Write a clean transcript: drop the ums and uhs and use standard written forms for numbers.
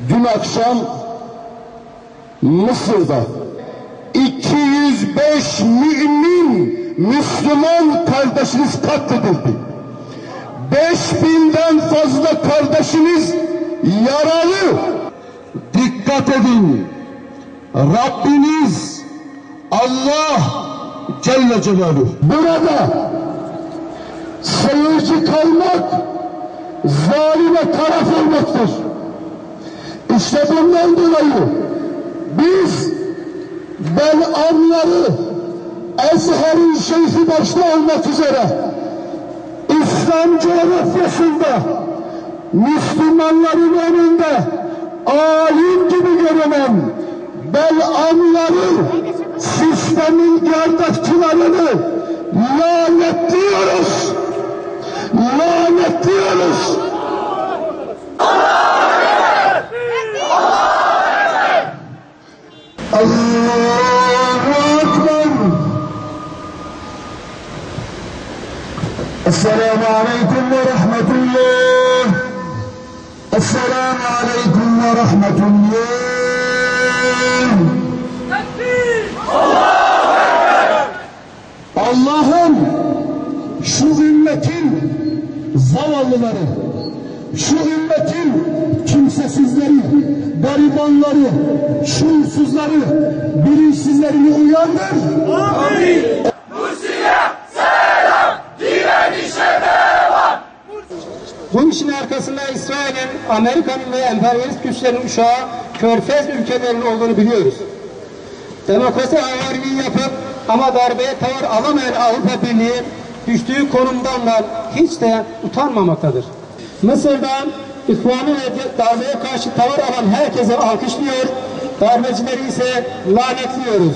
Dün akşam Mısır'da 205 mümin Müslüman kardeşiniz katledildi. 5000'den fazla kardeşiniz yaralı. Dikkat edin. Rabbiniz Allah Celle Celaluhu burada seyirci kalmak zalime taraf olmaktır. İşte bundan dolayı biz Belamları Ezher'in şeyhi başta olmak üzere İslam coğrafyasında Müslümanların önünde alim gibi görünen Belamları, sistemin yardakçılarını lanetliyoruz. Lanetliyoruz. Allahu Ekber. Esselamu Aleyküm ve Rahmetullah. Esselamu Aleyküm ve Rahmetullah. Allah'ım şu ümmetin zavallıları, şu ümmetin kimsesizleri, garibanları, şuursuzları, bilinçsizlerini uyandır. Amin. Mursi'ye selam, direnişe devam. Bu işin arkasında İsrail'in, Amerika'nın ve emperyalist güçlerin uşağı Körfez ülkelerinin olduğunu biliyoruz. Demokrasi havariliği yapıp ama darbeye tavır alamayan Avrupa Birliği düştüğü konumdan da hiç de utanmamaktadır. Mısır'dan İhvanı ve darbeye karşı tavır alan herkese alkışlıyor, darbecileri ise lanetliyoruz.